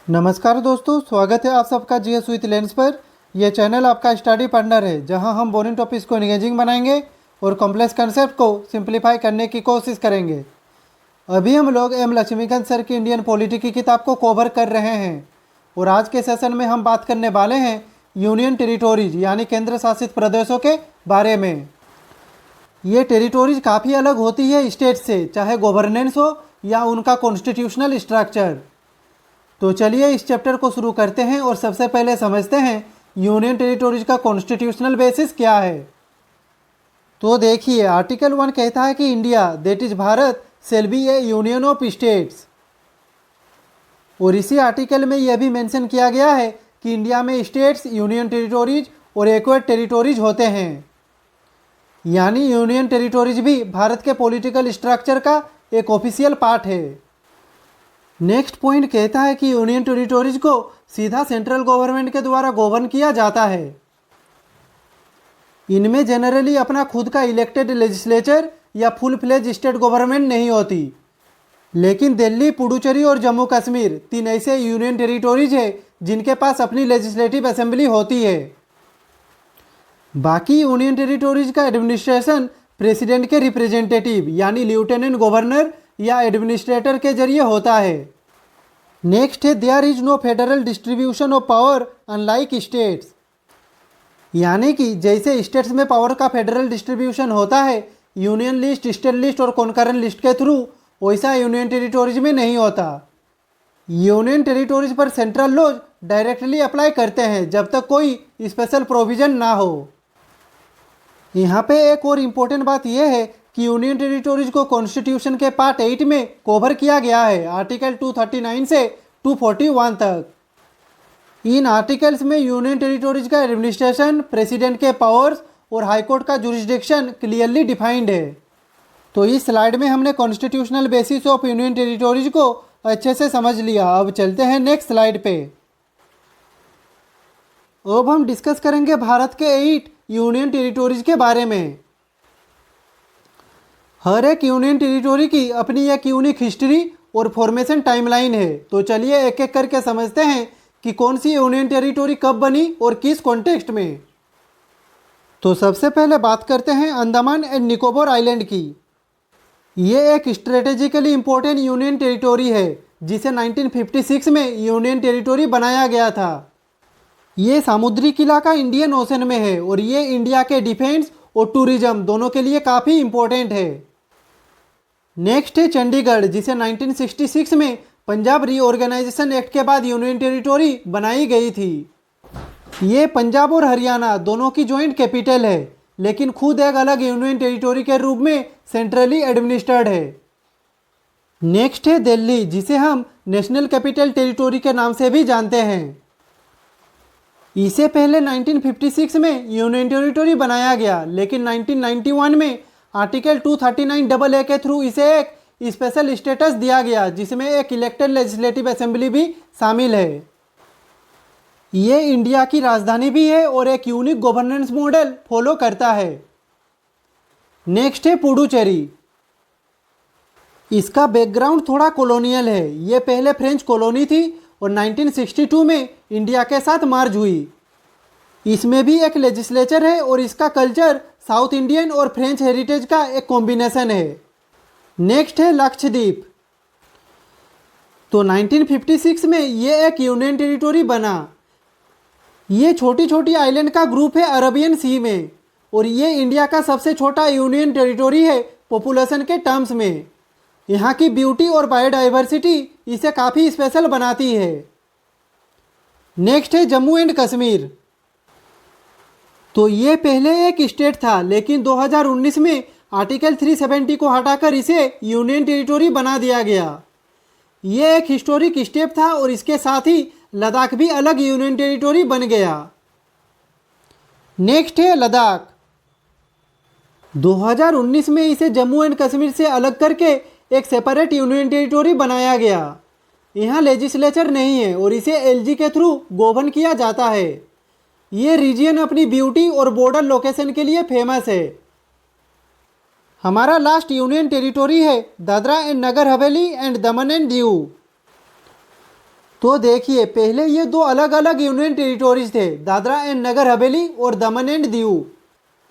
नमस्कार दोस्तों, स्वागत है आप सबका जीएस विथ लेंस पर। यह चैनल आपका स्टडी पार्टनर है, जहां हम बोरिंग टॉपिक्स को एंगेजिंग बनाएंगे और कॉम्प्लेक्स कंसेप्ट को सिंप्लीफाई करने की कोशिश करेंगे। अभी हम लोग एम लक्ष्मीकांत सर की इंडियन पॉलिटी की किताब को कवर कर रहे हैं और आज के सेशन में हम बात करने वाले हैं यूनियन टेरिटोरीज यानी केंद्र शासित प्रदेशों के बारे में। ये टेरिटोरीज काफ़ी अलग होती है स्टेट से, चाहे गवर्नेंस हो या उनका कॉन्स्टिट्यूशनल स्ट्रक्चर। तो चलिए इस चैप्टर को शुरू करते हैं और सबसे पहले समझते हैं यूनियन टेरिटोरीज का कॉन्स्टिट्यूशनल बेसिस क्या है। तो देखिए, आर्टिकल 1 कहता है कि India that is Bharat shall be A union of states. और इसी आर्टिकल में यह भी मेंशन किया गया है कि इंडिया में स्टेट्स, यूनियन टेरिटोरीज और एक्वायर्ड टेरिटोरीज होते हैं। यानी यूनियन टेरिटोरीज भी भारत के पॉलिटिकल स्ट्रक्चर का एक ऑफिशियल पार्ट है। नेक्स्ट पॉइंट कहता है कि यूनियन टेरिटोरीज को सीधा सेंट्रल गवर्नमेंट के द्वारा गवर्न किया जाता है। इनमें जनरली अपना खुद का इलेक्टेड लेजिस्लेचर या फुल फ्लेज स्टेट गवर्नमेंट नहीं होती। लेकिन दिल्ली, पुडुचेरी और जम्मू कश्मीर 3 ऐसे यूनियन टेरिटोरीज है जिनके पास अपनी लेजिस्लेटिव असेंबली होती है। बाकी यूनियन टेरिटोरीज का एडमिनिस्ट्रेशन प्रेसिडेंट के रिप्रेजेंटेटिव यानी लेफ्टिनेंट गवर्नर या एडमिनिस्ट्रेटर के जरिए होता है। नेक्स्ट है there is no federal distribution of power unlike states. यानी कि जैसे स्टेट्स में पावर का फेडरल डिस्ट्रीब्यूशन होता है यूनियन लिस्ट, स्टेट लिस्ट और कॉन्करेंट लिस्ट के थ्रू, वैसा यूनियन टेरिटोरीज में नहीं होता। यूनियन टेरिटोरीज पर सेंट्रल लॉज डायरेक्टली अप्लाई करते हैं जब तक कोई स्पेशल प्रोविजन ना हो। यहाँ पे एक और इम्पोर्टेंट बात यह है कि यूनियन टेरिटोरीज को कॉन्स्टिट्यूशन के पार्ट 8 में कवर किया गया है, आर्टिकल 239 से 241 तक। इन आर्टिकल्स में यूनियन टेरिटोरीज का एडमिनिस्ट्रेशन, प्रेसिडेंट के पावर्स और हाईकोर्ट का जुरिस्डिक्शन क्लियरली डिफाइंड है। तो इस स्लाइड में हमने constitutional basis of union territories को अच्छे से समझ लिया। अब चलते हैं नेक्स्ट स्लाइड पे। अब हम डिस्कस करेंगे भारत के 8 यूनियन टेरिटोरीज के बारे में। हर एक यूनियन टेरिटोरी की अपनी एक यूनिक हिस्ट्री और फॉर्मेशन टाइमलाइन है। तो चलिए एक एक करके समझते हैं कि कौन सी यूनियन टेरिटोरी कब बनी और किस कॉन्टेक्स्ट में। तो सबसे पहले बात करते हैं अंडमान एंड निकोबार आइलैंड की। ये एक स्ट्रेटेजिकली इंपॉर्टेंट यूनियन टेरिटोरी है जिसे 1956 में यूनियन टेरिटोरी बनाया गया था। ये सामुद्रिक इलाका इंडियन ओशन में है और ये इंडिया के डिफेंस और टूरिज्म दोनों के लिए काफ़ी इंपॉर्टेंट है। नेक्स्ट है चंडीगढ़, जिसे 1966 में पंजाब रीऑर्गेनाइजेशन एक्ट के बाद यूनियन टेरिटोरी बनाई गई थी। ये पंजाब और हरियाणा दोनों की जॉइंट कैपिटल है, लेकिन खुद एक अलग यूनियन टेरिटोरी के रूप में सेंट्रली एडमिनिस्ट्रेड है। नेक्स्ट है दिल्ली, जिसे हम नेशनल कैपिटल टेरिटोरी के नाम से भी जानते हैं। इसे पहले 1956 में यूनियन टेरिटोरी बनाया गया, लेकिन 1991 में आर्टिकल 239AA के थ्रू इसे एक स्पेशल स्टेटस दिया गया, जिसमें एक इलेक्टेड लेजिस्लेटिव असेंबली भी शामिल है। ये इंडिया की राजधानी भी है और एक यूनिक गवर्नेंस मॉडल फॉलो करता है। नेक्स्ट है पुडुचेरी। इसका बैकग्राउंड थोड़ा कॉलोनियल है। ये पहले फ्रेंच कॉलोनी थी और 1962 में इंडिया के साथ मर्ज हुई। इसमें भी एक लेजिस्लेचर है और इसका कल्चर साउथ इंडियन और फ्रेंच हेरिटेज का एक कॉम्बिनेशन है। नेक्स्ट है लक्षद्वीप। तो 1956 में ये एक यूनियन टेरिटोरी बना। ये छोटी छोटी आइलैंड का ग्रुप है अरबियन सी में और ये इंडिया का सबसे छोटा यूनियन टेरिटोरी है पॉपुलेशन के टर्म्स में। यहाँ की ब्यूटी और बायोडाइवर्सिटी इसे काफ़ी स्पेशल बनाती है। नेक्स्ट है जम्मू एंड कश्मीर। तो ये पहले एक स्टेट था, लेकिन 2019 में आर्टिकल 370 को हटाकर इसे यूनियन टेरिटोरी बना दिया गया। ये एक हिस्टोरिक स्टेप था और इसके साथ ही लद्दाख भी अलग यूनियन टेरिटोरी बन गया। नेक्स्ट है लद्दाख। 2019 में इसे जम्मू एंड कश्मीर से अलग करके एक सेपरेट यूनियन टेरिटोरी बनाया गया। यहाँ लेजिस्लेचर नहीं है और इसे एलजी के थ्रू गवर्न किया जाता है। ये रीजियन अपनी ब्यूटी और बॉर्डर लोकेशन के लिए फेमस है। हमारा लास्ट यूनियन टेरिटोरी है Dadra and Nagar Haveli and Daman and Diu. तो देखिए, पहले ये दो अलग अलग यूनियन टेरिटोरीज थे, दादरा एंड नगर हवेली और दमन एंड दीव।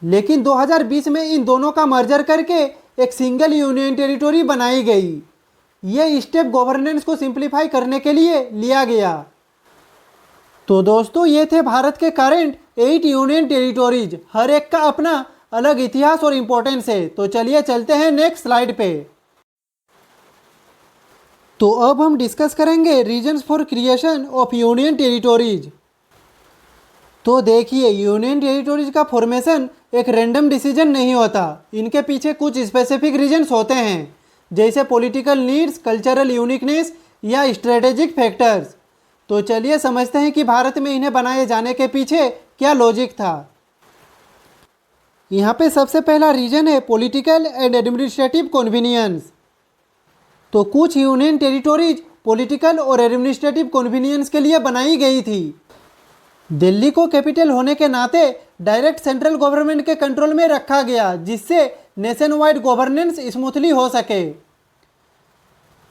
लेकिन 2020 में इन दोनों का मर्जर करके एक सिंगल यूनियन टेरिटोरी बनाई गई। ये स्टेप गवर्नेंस को सिंप्लीफाई करने के लिए लिया गया। तो दोस्तों, ये थे भारत के करंट 8 यूनियन टेरिटोरीज। हर एक का अपना अलग इतिहास और इम्पोर्टेंस है। तो चलिए चलते हैं नेक्स्ट स्लाइड पे। तो अब हम डिस्कस करेंगे reasons for creation of union territories. तो देखिए, यूनियन टेरिटोरीज का फॉर्मेशन एक रैंडम डिसीजन नहीं होता। इनके पीछे कुछ स्पेसिफिक रीजन्स होते हैं, जैसे पॉलिटिकल नीड्स, कल्चरल यूनिकनेस या स्ट्रेटेजिक फैक्टर्स। तो चलिए समझते हैं कि भारत में इन्हें बनाए जाने के पीछे क्या लॉजिक था। यहाँ पे सबसे पहला रीजन है पॉलिटिकल एंड एडमिनिस्ट्रेटिव कन्वीनियंस। तो कुछ यूनियन टेरिटोरीज पॉलिटिकल और एडमिनिस्ट्रेटिव कन्वीनियंस के लिए बनाई गई थी। दिल्ली को कैपिटल होने के नाते डायरेक्ट सेंट्रल गवर्नमेंट के कंट्रोल में रखा गया, जिससे नेशन वाइड गवर्नेंस स्मूथली हो सके।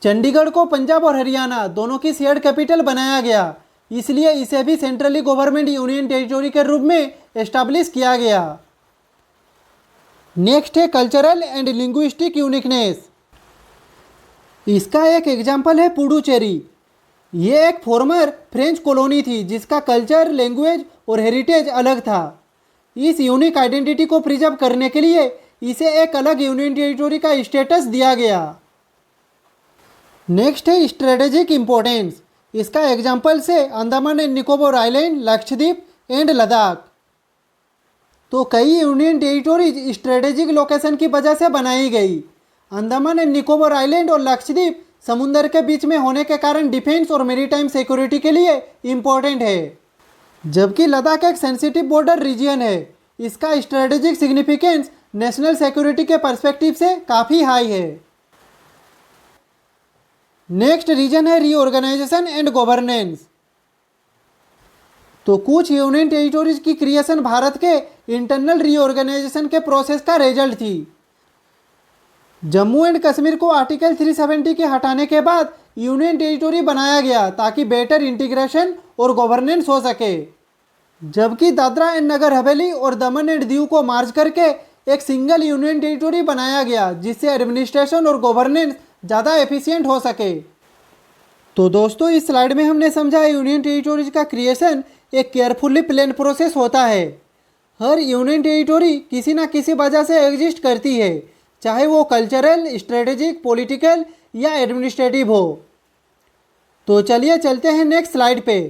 चंडीगढ़ को पंजाब और हरियाणा दोनों की शेयर्ड कैपिटल बनाया गया, इसलिए इसे भी सेंट्रली गवर्नमेंट यूनियन टेरिटोरी के रूप में एस्टैब्लिश किया गया। नेक्स्ट है कल्चरल एंड लिंग्विस्टिक यूनिकनेस। इसका एक एग्जाम्पल है पुडुचेरी। ये एक फॉर्मर फ्रेंच कॉलोनी थी जिसका कल्चर, लैंग्वेज और हेरिटेज अलग था। इस यूनिक आइडेंटिटी को प्रिजर्व करने के लिए इसे एक अलग यूनियन टेरिटोरी का स्टेटस दिया गया। नेक्स्ट है स्ट्रेटेजिक इम्पोर्टेंस। इसका एग्जाम्पल से Andaman and Nicobar island, Lakshadweep and Ladakh. तो कई यूनियन टेरिटोरीज स्ट्रेटेजिक लोकेशन की वजह से बनाई गई। अंडमान एंड निकोबार आइलैंड और लक्षद्वीप समुद्र के बीच में होने के कारण डिफेंस और मैरीटाइम सिक्योरिटी के लिए इम्पोर्टेंट है, जबकि लद्दाख एक सेंसिटिव बॉर्डर रीजन है। इसका स्ट्रेटेजिक सिग्निफिकेंस नेशनल सिक्योरिटी के पर्सपेक्टिव से काफ़ी हाई है। नेक्स्ट रीजन है रीऑर्गेनाइजेशन एंड गवर्नेंस। तो कुछ यूनियन टेरिटोरीज की क्रिएशन भारत के इंटरनल रीऑर्गेनाइजेशन के प्रोसेस का रिजल्ट थी। जम्मू एंड कश्मीर को आर्टिकल 370 के हटाने के बाद यूनियन टेरिटोरी बनाया गया ताकि बेटर इंटीग्रेशन और गवर्नेंस हो सके, जबकि दादरा एंड नगर हवेली और दमन एंड दीव को मार्च करके एक सिंगल यूनियन टेरिटोरी बनाया गया, जिससे एडमिनिस्ट्रेशन और गवर्नेंस ज़्यादा एफिशिएंट हो सके। तो दोस्तों, इस स्लाइड में हमने समझा यूनियन टेरिटोरीज का क्रिएशन एक केयरफुली प्लान प्रोसेस होता है। हर यूनियन टेरिटोरी किसी ना किसी वजह से एग्जिस्ट करती है, चाहे वो कल्चरल, स्ट्रेटेजिक, पॉलिटिकल या एडमिनिस्ट्रेटिव हो। तो चलिए चलते हैं नेक्स्ट स्लाइड पे।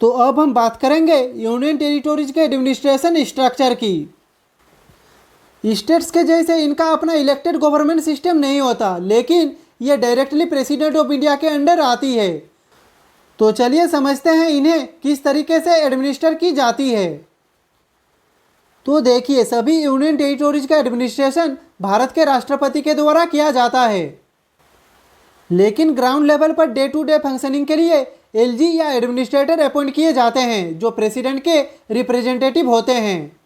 तो अब हम बात करेंगे यूनियन टेरिटोरीज के एडमिनिस्ट्रेशन स्ट्रक्चर की। स्टेट्स के जैसे इनका अपना इलेक्टेड गवर्नमेंट सिस्टम नहीं होता, लेकिन ये डायरेक्टली प्रेसिडेंट ऑफ इंडिया के अंडर आती है। तो चलिए समझते हैं इन्हें किस तरीके से एडमिनिस्टर की जाती है। तो देखिए, सभी यूनियन टेरिटोरीज का एडमिनिस्ट्रेशन भारत के राष्ट्रपति के द्वारा किया जाता है, लेकिन ग्राउंड लेवल पर डे टू डे फंक्शनिंग के लिए एलजी या एडमिनिस्ट्रेटर अपॉइंट किए जाते हैं, जो प्रेसिडेंट के रिप्रेजेंटेटिव होते हैं।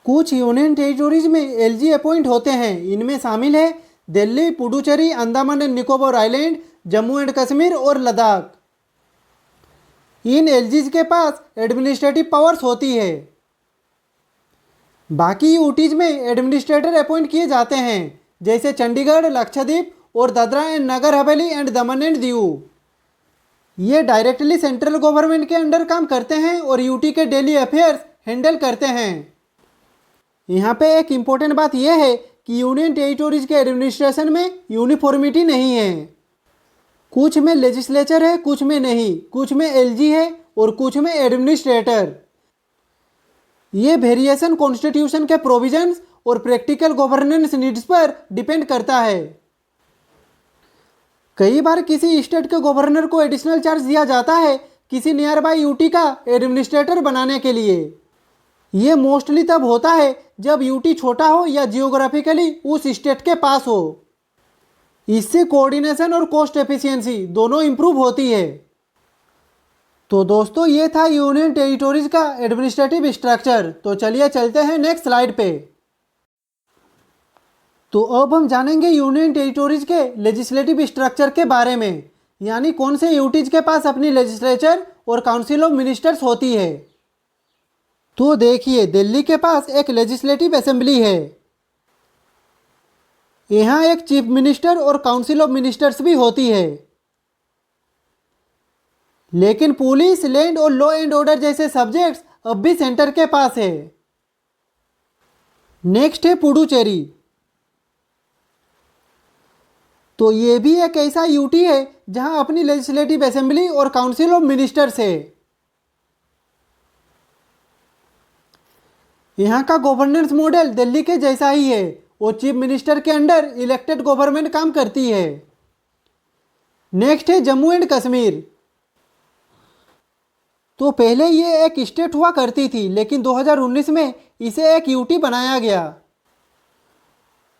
कुछ यूनियन टेरिटोरीज में एलजी अपॉइंट होते हैं। इनमें शामिल है Delhi, Puducherry, Andaman and Nicobar island, Jammu and Kashmir और लद्दाख। इन एलजीज के पास एडमिनिस्ट्रेटिव पावर्स होती है। बाकी यूटीज में एडमिनिस्ट्रेटर अपॉइंट किए जाते हैं, जैसे चंडीगढ़, लक्षद्वीप और Dadra and Nagar Haveli and Daman and Diu. ये डायरेक्टली सेंट्रल गवर्नमेंट के अंडर काम करते हैं और यूटी के डेली अफेयर्स हैंडल करते हैं। यहाँ पे एक इम्पोर्टेंट बात यह है कि यूनियन टेरिटोरीज के एडमिनिस्ट्रेशन में यूनिफॉर्मिटी नहीं है। कुछ में लेजिस्लेचर है, कुछ में नहीं, कुछ में एलजी है और कुछ में एडमिनिस्ट्रेटर। ये वेरिएशन कॉन्स्टिट्यूशन के प्रोविजंस और प्रैक्टिकल गवर्नेंस नीड्स पर डिपेंड करता है। कई बार किसी स्टेट के गवर्नर को एडिशनल चार्ज दिया जाता है किसी नियर बाई यूटी का एडमिनिस्ट्रेटर बनाने के लिए। ये मोस्टली तब होता है जब यूटी छोटा हो या जियोग्राफिकली उस स्टेट के पास हो। इससे कोऑर्डिनेशन और कॉस्ट एफिशिएंसी दोनों इंप्रूव होती है। तो दोस्तों, ये था यूनियन टेरिटोरीज का एडमिनिस्ट्रेटिव स्ट्रक्चर। तो चलिए चलते हैं नेक्स्ट स्लाइड पे। तो अब हम जानेंगे यूनियन टेरिटोरीज के लेजिस्लेटिव स्ट्रक्चर के बारे में, यानी कौन से यूटीज के पास अपनी लेजिस्लेचर और काउंसिल ऑफ मिनिस्टर्स होती है। तो देखिए, दिल्ली के पास एक लेजिस्लेटिव असेंबली है। यहाँ एक चीफ मिनिस्टर और काउंसिल ऑफ मिनिस्टर्स भी होती है। लेकिन पुलिस, लैंड और लॉ एंड ऑर्डर जैसे सब्जेक्ट्स अब भी सेंटर के पास है। नेक्स्ट है पुडुचेरी। तो ये भी एक ऐसा यूटी है जहां अपनी लेजिस्लेटिव असेंबली और काउंसिल ऑफ मिनिस्टर्स है। यहाँ का गवर्नेंस मॉडल दिल्ली के जैसा ही है और चीफ मिनिस्टर के अंडर इलेक्टेड गवर्नमेंट काम करती है। नेक्स्ट है जम्मू एंड कश्मीर। तो पहले ये एक स्टेट हुआ करती थी, लेकिन 2019 में इसे एक यूटी बनाया गया।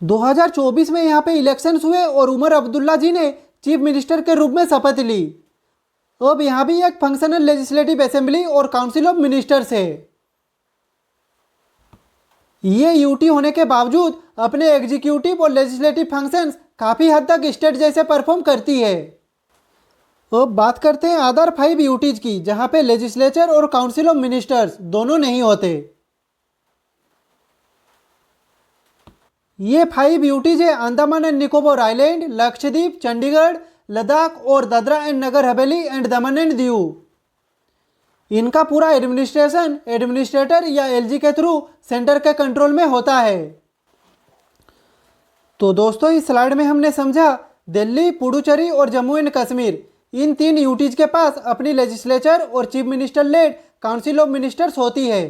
2024 में यहाँ पे इलेक्शंस हुए और उमर अब्दुल्ला जी ने चीफ मिनिस्टर के रूप में शपथ ली। अब यहाँ भी एक फंक्शनल लेजिस्लेटिव असेंबली और काउंसिल ऑफ मिनिस्टर्स है। ये यूटी होने के बावजूद अपने एग्जीक्यूटिव और लेजिस्लेटिव फंक्शंस काफ़ी हद तक स्टेट जैसे परफॉर्म करती है। अब बात करते हैं अदर 5 यूटीज की, जहाँ पे लेजिस्लेचर और काउंसिल ऑफ मिनिस्टर्स दोनों नहीं होते। ये 5 यूटीज है अंडमान एंड निकोबार आइलैंड, लक्षद्वीप, चंडीगढ़, लद्दाख और Dadra and Nagar Haveli and Daman and Diu. इनका पूरा एडमिनिस्ट्रेशन एडमिनिस्ट्रेटर या एलजी के थ्रू सेंटर के कंट्रोल में होता है। तो दोस्तों, इस स्लाइड में हमने समझा दिल्ली, पुडुचेरी और जम्मू एंड कश्मीर, इन 3 यूटीज के पास अपनी लेजिस्लेचर और chief minister led council of ministers होती है।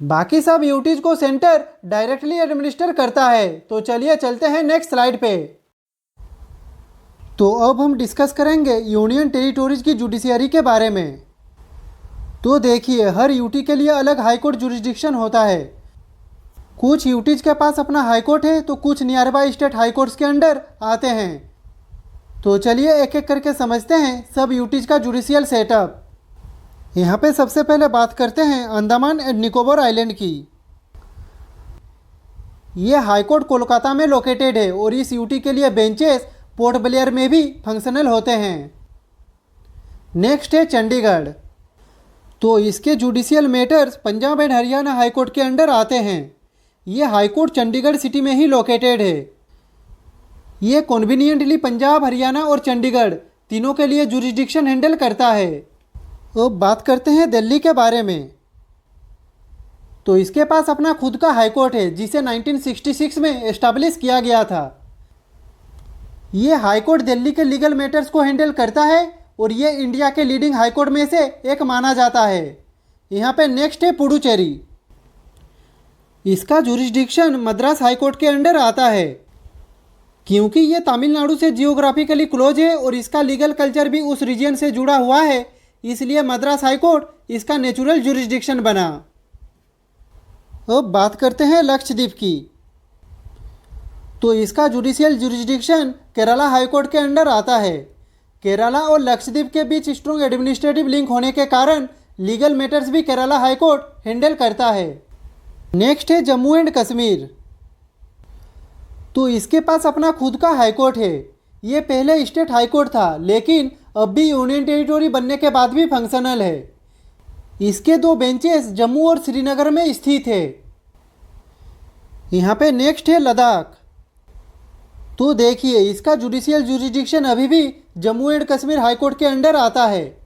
बाकी सब यूटीज को सेंटर डायरेक्टली एडमिनिस्टर करता है। तो चलिए चलते हैं नेक्स्ट स्लाइड पे। तो अब हम डिस्कस करेंगे यूनियन टेरिटोरीज की जुडिशियरी के बारे में। तो देखिए, हर यूटी के लिए अलग हाईकोर्ट जुरिस्डिक्शन होता है। कुछ यूटीज के पास अपना हाईकोर्ट है, तो कुछ नियर बाय स्टेट हाईकोर्ट्स के अंडर आते हैं। तो चलिए एक एक करके समझते हैं सब यूटीज का जुडिशियल सेटअप। यहाँ पे सबसे पहले बात करते हैं अंडमान एंड निकोबार आइलैंड की। ये हाईकोर्ट कोलकाता में लोकेटेड है और इस यूटी के लिए बेंचेस पोर्ट ब्लेयर में भी फंक्शनल होते हैं। नेक्स्ट है चंडीगढ़। तो इसके judicial matters Punjab and Haryana high court के अंडर आते हैं। ये हाईकोर्ट चंडीगढ़ सिटी में ही लोकेटेड है। ये कन्वीनियंटली पंजाब, हरियाणा और चंडीगढ़ तीनों के लिए जुरिस्डिक्शन हैंडल करता है। अब बात करते हैं दिल्ली के बारे में। तो इसके पास अपना खुद का हाईकोर्ट है, जिसे 1966 में एस्टैब्लिश किया गया था। ये हाईकोर्ट दिल्ली के लीगल मैटर्स को हैंडल करता है और ये इंडिया के लीडिंग हाईकोर्ट में से एक माना जाता है। यहाँ पे नेक्स्ट है पुडुचेरी। इसका जुरिस्डिक्शन मद्रास हाईकोर्ट के अंडर आता है। क्योंकि ये तमिलनाडु से जियोग्राफिकली क्लोज है और इसका लीगल कल्चर भी उस रीजन से जुड़ा हुआ है, इसलिए मद्रास हाईकोर्ट इसका नेचुरल जुरिस्डिक्शन बना। अब बात करते हैं लक्षद्वीप की। तो इसका जुडिशियल जुरिस्डिक्शन केरला हाईकोर्ट के अंडर आता है। केरला और लक्षद्वीप के बीच स्ट्रॉन्ग एडमिनिस्ट्रेटिव लिंक होने के कारण लीगल मैटर्स भी केरला हाईकोर्ट हैंडल करता है। नेक्स्ट है जम्मू एंड कश्मीर। तो इसके पास अपना खुद का हाईकोर्ट है। ये पहले स्टेट हाईकोर्ट था, लेकिन अब भी यूनियन टेरिटोरी बनने के बाद भी फंक्शनल है। इसके 2 बेंचेस जम्मू और श्रीनगर में स्थित है। यहाँ पे नेक्स्ट है लद्दाख। तो देखिए, इसका जुडिशियल जुरिस्डिक्शन अभी भी जम्मू एंड कश्मीर हाईकोर्ट के अंडर आता है।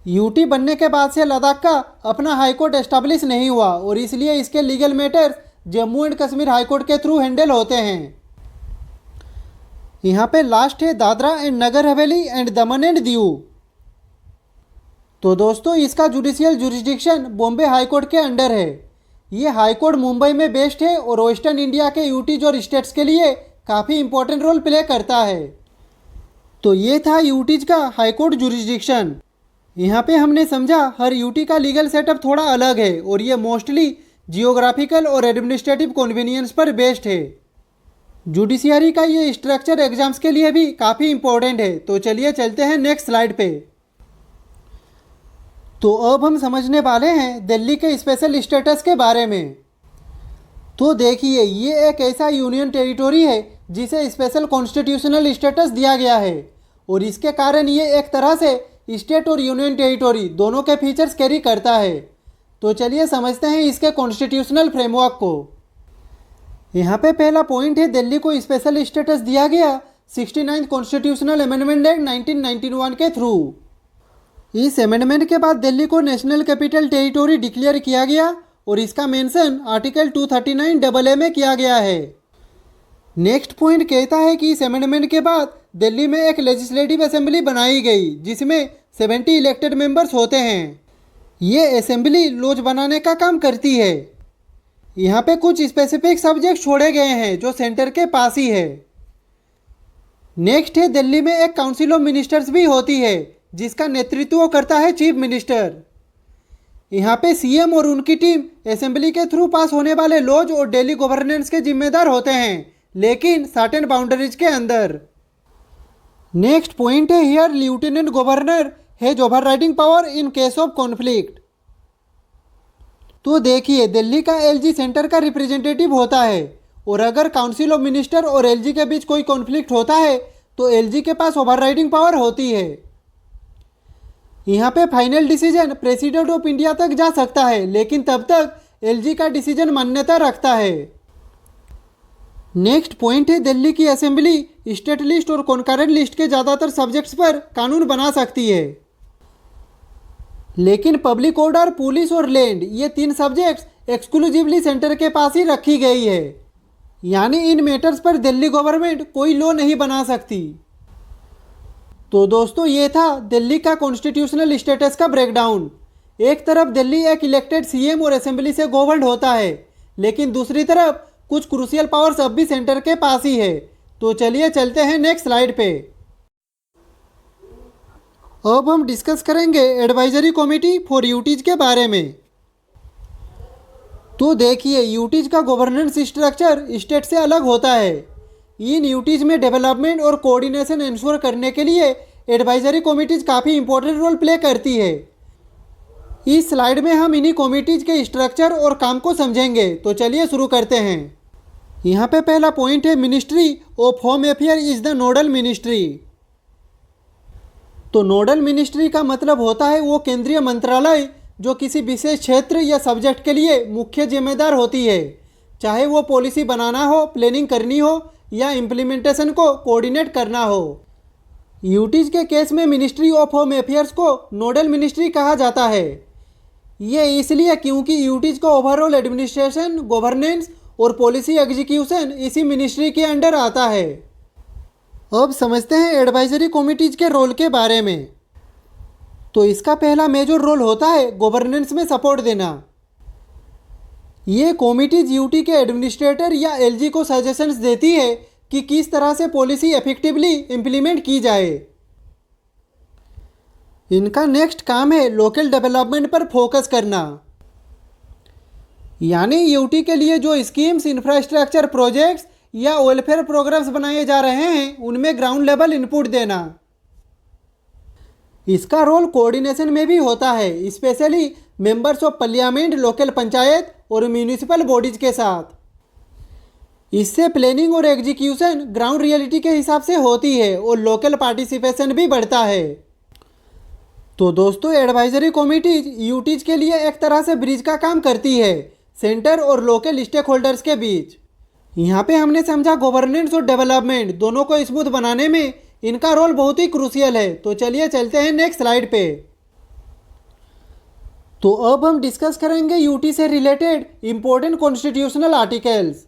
यूटी बनने के बाद से लद्दाख का अपना हाईकोर्ट एस्टैब्लिश नहीं हुआ और इसलिए इसके legal matters Jammu and Kashmir high court के थ्रू हैंडल होते हैं। यहाँ पे लास्ट है Dadra and Nagar Haveli and Daman and Diu. तो दोस्तों, इसका जुडिशियल जुरिस्डिक्शन बॉम्बे हाईकोर्ट के अंडर है। ये हाईकोर्ट मुंबई में बेस्ड है और वेस्टर्न इंडिया के यूटीज और स्टेट्स के लिए काफ़ी इंपॉर्टेंट रोल प्ले करता है। तो ये था यूटीज का हाईकोर्ट जुरिस्डिक्शन। यहाँ पे हमने समझा हर यूटी का लीगल सेटअप थोड़ा अलग है और ये मोस्टली जियोग्राफिकल और एडमिनिस्ट्रेटिव कन्वीनियंस पर बेस्ड है। जुडिशियरी का ये स्ट्रक्चर एग्जाम्स के लिए भी काफ़ी इंपॉर्टेंट है। तो चलिए चलते हैं नेक्स्ट स्लाइड पे। तो अब हम समझने वाले हैं दिल्ली के स्पेशल स्टेटस के बारे में। तो देखिए, ये एक ऐसा यूनियन टेरिटोरी है जिसे स्पेशल कॉन्स्टिट्यूशनल स्टेटस दिया गया है और इसके कारण ये एक तरह से स्टेट और यूनियन टेरिटोरी दोनों के फीचर्स कैरी करता है। तो चलिए समझते हैं इसके कॉन्स्टिट्यूशनल फ्रेमवर्क को। यहाँ पे पहला पॉइंट है, दिल्ली को स्पेशल स्टेटस दिया गया 69 कॉन्स्टिट्यूशनल अमेंडमेंट एक्ट 1991 के थ्रू। इस अमेंडमेंट के बाद दिल्ली को नेशनल कैपिटल टेरिटोरी डिक्लेयर किया गया और इसका मेंशन आर्टिकल 239 AA में किया गया है। नेक्स्ट पॉइंट कहता है कि इस अमेंडमेंट के बाद दिल्ली में एक लेजिस्लेटिव असेंबली बनाई गई जिसमें 70 इलेक्टेड मेंबर्स होते हैं। ये असेंबली लॉज बनाने का काम करती है। यहाँ पे कुछ स्पेसिफिक सब्जेक्ट छोड़े गए हैं जो सेंटर के पास ही है। नेक्स्ट है, दिल्ली में एक काउंसिल ऑफ मिनिस्टर्स भी होती है जिसका नेतृत्व करता है चीफ मिनिस्टर। यहाँ पे सीएम और उनकी टीम असेंबली के थ्रू पास होने वाले लॉज और डेली गवर्नेंस के जिम्मेदार होते हैं, लेकिन सर्टेन बाउंड्रीज के अंदर। नेक्स्ट पॉइंट है, here lieutenant governor has overriding power in case of conflict. तो देखिए, दिल्ली का एलजी सेंटर का रिप्रेजेंटेटिव होता है और अगर काउंसिल ऑफ मिनिस्टर और एलजी के बीच कोई कॉन्फ्लिक्ट होता है तो एलजी के पास ओवरराइडिंग पावर होती है। यहाँ पे final decision president of India तक जा सकता है, लेकिन तब तक एलजी का डिसीजन मान्यता रखता है। नेक्स्ट पॉइंट है, दिल्ली की असेंबली स्टेट लिस्ट और कॉन्करेंट लिस्ट के ज़्यादातर सब्जेक्ट्स पर कानून बना सकती है, लेकिन पब्लिक ऑर्डर, पुलिस और लैंड ये 3 सब्जेक्ट्स एक्सक्लूसिवली सेंटर के पास ही रखी गई है। यानी इन मैटर्स पर दिल्ली गवर्नमेंट कोई लॉ नहीं बना सकती। तो दोस्तों, ये था दिल्ली का कॉन्स्टिट्यूशनल स्टेटस का ब्रेकडाउन। एक तरफ दिल्ली एक इलेक्टेड सीएम और असेंबली से गवर्न होता है, लेकिन दूसरी तरफ कुछ क्रूशियल पावर्स अब भी सेंटर के पास ही है। तो चलिए चलते हैं नेक्स्ट स्लाइड पे। अब हम डिस्कस करेंगे एडवाइजरी कमेटी फॉर यूटीज के बारे में। तो देखिए, यूटीज का गवर्नेंस स्ट्रक्चर स्टेट से अलग होता है। इन यूटीज में डेवलपमेंट और कोऑर्डिनेशन इंश्योर करने के लिए एडवाइजरी कमेटीज काफ़ी इंपॉर्टेंट रोल प्ले करती है। इस स्लाइड में हम इन्हीं कमेटीज के स्ट्रक्चर और काम को समझेंगे। तो चलिए शुरू करते हैं। यहाँ पे पहला पॉइंट है, ministry of home affair is the nodal ministry. तो नोडल मिनिस्ट्री का मतलब होता है वो केंद्रीय मंत्रालय जो किसी विशेष क्षेत्र या सब्जेक्ट के लिए मुख्य जिम्मेदार होती है, चाहे वो पॉलिसी बनाना हो, प्लानिंग करनी हो या इम्प्लीमेंटेशन को कोऑर्डिनेट करना हो। यूटीज के केस में मिनिस्ट्री ऑफ होम अफेयर्स को नोडल मिनिस्ट्री कहा जाता है। ये इसलिए क्योंकि यूटीज का ओवरऑल एडमिनिस्ट्रेशन, गवर्नेंस और पॉलिसी एग्जीक्यूशन इसी मिनिस्ट्री के अंडर आता है। अब समझते हैं एडवाइजरी कमिटीज के रोल के बारे में। तो इसका पहला मेजर रोल होता है गवर्नेंस में सपोर्ट देना। ये कमिटीज यूटी के एडमिनिस्ट्रेटर या एलजी को सजेशंस देती है कि किस तरह से पॉलिसी इफेक्टिवली इम्प्लीमेंट की जाए। इनका नेक्स्ट काम है लोकल डेवलपमेंट पर फोकस करना। यानी यूटी के लिए जो स्कीम्स, इंफ्रास्ट्रक्चर प्रोजेक्ट्स या वेलफेयर प्रोग्राम्स बनाए जा रहे हैं उनमें ग्राउंड लेवल इनपुट देना। इसका रोल कोऑर्डिनेशन में भी होता है, specially members of parliament, local panchayat और म्यूनिसिपल बॉडीज के साथ। इससे प्लानिंग और एग्जीक्यूशन ग्राउंड रियलिटी के हिसाब से होती है और लोकल पार्टिसिपेशन भी बढ़ता है। तो दोस्तों, एडवाइजरी कमिटीज यूटीज के लिए एक तरह से ब्रिज का काम करती है सेंटर और लोकल स्टेक होल्डर्स के बीच। यहाँ पे हमने समझा गवर्नेंस और डेवलपमेंट दोनों को स्मूथ बनाने में इनका रोल बहुत ही क्रूशियल है। तो चलिए चलते हैं नेक्स्ट स्लाइड पे। तो अब हम डिस्कस करेंगे यूटी से रिलेटेड इंपॉर्टेंट कॉन्स्टिट्यूशनल आर्टिकल्स।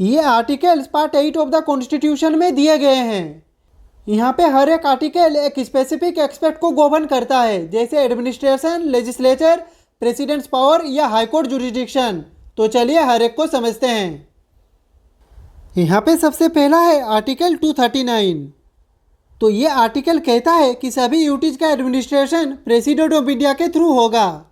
ये articles part 8 of the constitution में दिए गए हैं। यहाँ पे हर एक आर्टिकल एक स्पेसिफिक एक्सपेक्ट को गवर्न करता है, जैसे एडमिनिस्ट्रेशन, लेजिस्लेचर, प्रेसिडेंट्स पावर या हाईकोर्ट जुरिडिक्शन। तो चलिए हर एक को समझते हैं। यहाँ पे सबसे पहला है आर्टिकल 239। तो ये आर्टिकल कहता है कि सभी यूटीज का एडमिनिस्ट्रेशन प्रेसिडेंट ऑफ इंडिया के थ्रू होगा,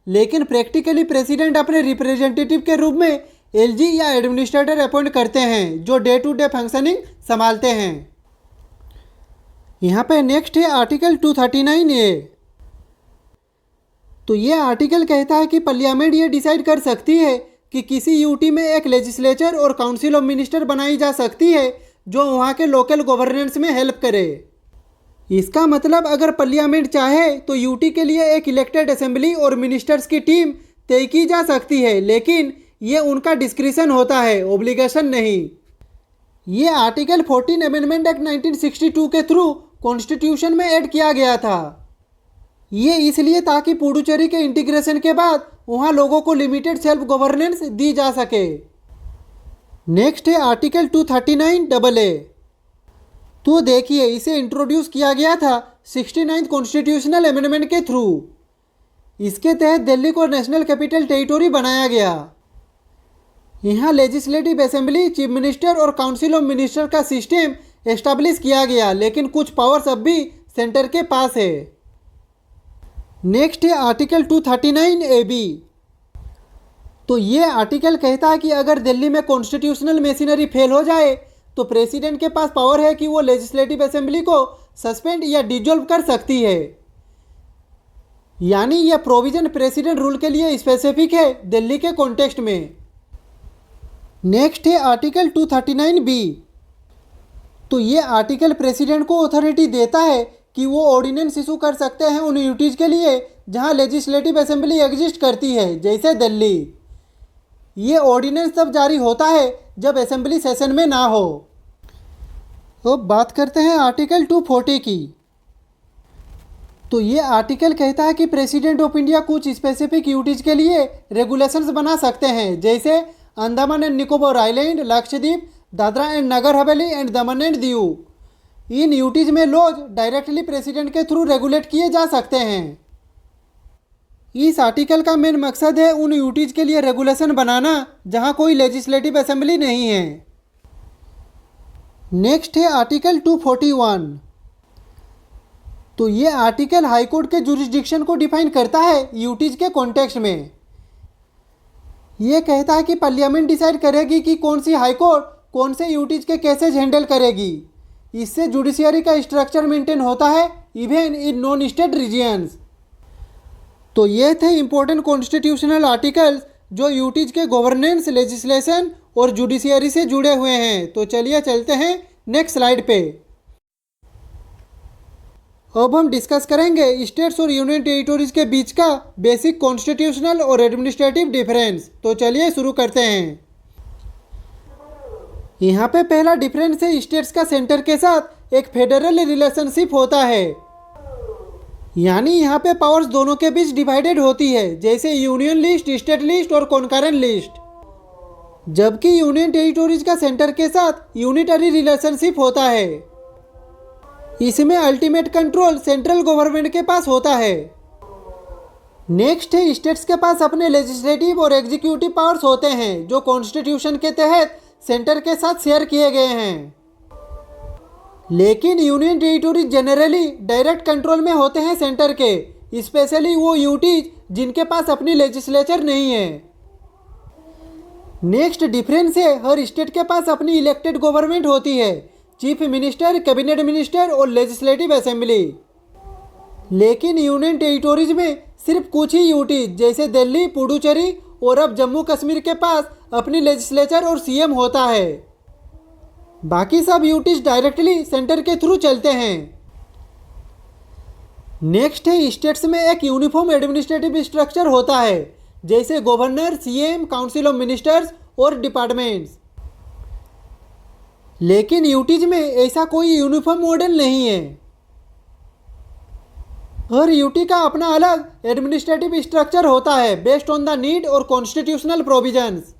लेकिन प्रैक्टिकली प्रेसिडेंट अपने रिप्रेजेंटेटिव के रूप में एलजी या एडमिनिस्ट्रेटर अपॉइंट करते हैं जो डे टू डे फंक्शनिंग संभालते हैं। यहाँ पे नेक्स्ट है आर्टिकल 239A। तो ये आर्टिकल कहता है कि पार्लियामेंट ये डिसाइड कर सकती है कि किसी यूटी में एक लेजिस्लेचर और काउंसिल ऑफ मिनिस्टर बनाई जा सकती है जो वहाँ के लोकल गवर्नेंस में हेल्प करे। इसका मतलब अगर पार्लियामेंट चाहे तो यूटी के लिए एक इलेक्टेड असेंबली और मिनिस्टर्स की टीम तय की जा सकती है, लेकिन ये उनका डिस्क्रिशन होता है, ओब्लिगेशन नहीं। ये आर्टिकल 14 अमेंडमेंट एक्ट 1962 के थ्रू कॉन्स्टिट्यूशन में ऐड किया गया था। ये इसलिए ताकि पुडुचेरी के इंटीग्रेशन के बाद वहाँ लोगों को लिमिटेड सेल्फ गवर्नेंस दी जा सके। नेक्स्ट है आर्टिकल 239 AA। तो देखिए, इसे इंट्रोड्यूस किया गया था 69th कॉन्स्टिट्यूशनल अमेंडमेंट के थ्रू। इसके तहत दिल्ली को नेशनल कैपिटल टेरिटोरी बनाया गया। यहाँ लेजिस्लेटिव असेंबली, चीफ मिनिस्टर और काउंसिल ऑफ मिनिस्टर का सिस्टम एस्टेब्लिश किया गया, लेकिन कुछ पावर्स अब भी सेंटर के पास है। नेक्स्ट है आर्टिकल 239 AB। तो ये आर्टिकल कहता है कि अगर दिल्ली में कॉन्स्टिट्यूशनल मशीनरी फेल हो जाए तो प्रेसिडेंट के पास पावर है कि वो लेजिस्लेटिव असेंबली को सस्पेंड या डिजोल्व कर सकती है। यानी यह प्रोविजन प्रेसिडेंट रूल के लिए स्पेसिफिक है दिल्ली के कॉन्टेक्स्ट में। नेक्स्ट है आर्टिकल 239B। तो ये आर्टिकल प्रेसिडेंट को अथॉरिटी देता है कि वो ऑर्डिनेंस इशू कर सकते हैं उन यूटीज के लिए जहां लेजिस्लेटिव असेंबली एग्जिस्ट करती है, जैसे दिल्ली। ये ऑर्डिनेंस तब जारी होता है जब असेंबली सेशन में ना हो। अब बात करते हैं आर्टिकल 240 की। तो ये आर्टिकल कहता है कि प्रेसिडेंट ऑफ इंडिया कुछ स्पेसिफिक यूटीज के लिए रेगुलेशंस बना सकते हैं, जैसे Andaman and Nicobar island, Lakshadweep, Dadra and Nagar Haveli and Daman and Diu. इन यूटीज में लॉज डायरेक्टली प्रेसिडेंट के थ्रू रेगुलेट किए जा सकते हैं। इस आर्टिकल का मेन मकसद है उन यूटीज के लिए रेगुलेशन बनाना जहां कोई लेजिस्लेटिव असेंबली नहीं है। नेक्स्ट है आर्टिकल 241। तो ये आर्टिकल हाईकोर्ट के जुरिस्डिक्शन को डिफाइन करता है यूटीज के कॉन्टेक्स्ट में। ये कहता है कि पार्लियामेंट डिसाइड करेगी कि कौन सी हाईकोर्ट कौन से यूटीज के केसेज हैंडल करेगी। इससे जुडिशियरी का स्ट्रक्चर मेंटेन होता है even in non state regions. तो ये थे इंपॉर्टेंट कॉन्स्टिट्यूशनल आर्टिकल्स जो यूटीज के गवर्नेंस, लेजिस्लेशन और जुडिशियरी से जुड़े हुए हैं। तो चलिए चलते हैं नेक्स्ट स्लाइड पे। अब हम डिस्कस करेंगे स्टेट्स और यूनियन टेरिटोरीज के बीच का बेसिक कॉन्स्टिट्यूशनल और एडमिनिस्ट्रेटिव डिफरेंस। तो चलिए शुरू करते हैं। यहाँ पे पहला डिफरेंस है स्टेट्स का सेंटर के साथ एक फेडरल रिलेशनशिप होता है। यानी यहाँ पे पावर्स दोनों के बीच डिवाइडेड होती है, जैसे यूनियन लिस्ट, स्टेट लिस्ट और कॉन्करेंट लिस्ट। जबकि यूनियन टेरिटोरीज का सेंटर के साथ यूनिटरी रिलेशनशिप होता है। इसमें अल्टीमेट कंट्रोल सेंट्रल गवर्नमेंट के पास होता है। नेक्स्ट है स्टेट्स के पास अपने लेजिस्लेटिव और एग्जीक्यूटिव पावर्स होते हैं जो कॉन्स्टिट्यूशन के तहत सेंटर के साथ शेयर किए गए हैं। लेकिन union territories generally direct control में होते हैं सेंटर के, स्पेशली वो यूटीज जिनके पास अपनी लेजिस्लेचर नहीं है। नेक्स्ट डिफरेंस है हर स्टेट के पास अपनी इलेक्टेड गवर्नमेंट होती है, चीफ मिनिस्टर, कैबिनेट मिनिस्टर और लेजिस्लेटिव असेंबली। लेकिन यूनियन टेरिटोरीज में सिर्फ कुछ ही यूटीज जैसे दिल्ली, पुडुचेरी और अब जम्मू कश्मीर के पास अपनी लेजिस्लेचर और सीएम होता है। बाकी सब यूटीज डायरेक्टली सेंटर के थ्रू चलते हैं। नेक्स्ट है स्टेट्स में एक यूनिफॉर्म एडमिनिस्ट्रेटिव स्ट्रक्चर होता है, जैसे governor, CM, council of ministers और डिपार्टमेंट्स। लेकिन यूटीज में ऐसा कोई यूनिफॉर्म मॉडल नहीं है। हर यूटी का अपना अलग एडमिनिस्ट्रेटिव स्ट्रक्चर होता है बेस्ड ऑन द नीड और कॉन्स्टिट्यूशनल प्रोविजंस।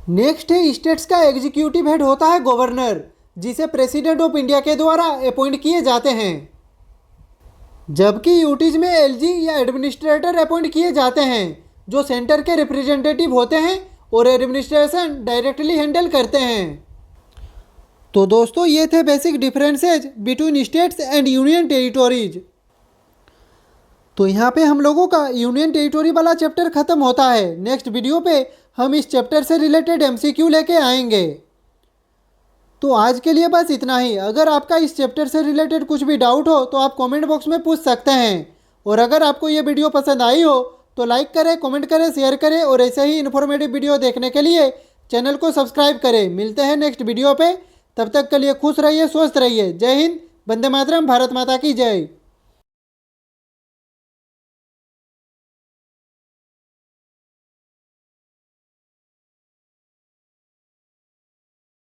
नेक्स्ट है स्टेट्स का एग्जीक्यूटिव हेड होता है गवर्नर, जिसे प्रेसिडेंट ऑफ इंडिया के द्वारा अपॉइंट किए जाते हैं। जबकि यूटीज में एलजी या एडमिनिस्ट्रेटर अपॉइंट किए जाते हैं जो सेंटर के रिप्रेजेंटेटिव होते हैं और एडमिनिस्ट्रेशन डायरेक्टली हैंडल करते हैं। तो दोस्तों ये थे basic differences between states and union territories. तो यहाँ पे हम लोगों का यूनियन टेरिटोरी वाला चैप्टर ख़त्म होता है। नेक्स्ट वीडियो पे हम इस चैप्टर से रिलेटेड एमसीक्यू लेके आएंगे। तो आज के लिए बस इतना ही। अगर आपका इस चैप्टर से रिलेटेड कुछ भी डाउट हो तो आप कमेंट बॉक्स में पूछ सकते हैं। और अगर आपको ये वीडियो पसंद आई हो तो लाइक करें, कमेंट करें, शेयर करें और ऐसे ही इन्फॉर्मेटिव वीडियो देखने के लिए चैनल को सब्सक्राइब करें। मिलते हैं नेक्स्ट वीडियो पे, तब तक के लिए खुश रहिए, स्वस्थ रहिए। जय हिंद, वंदे मातरम, भारत माता की जय।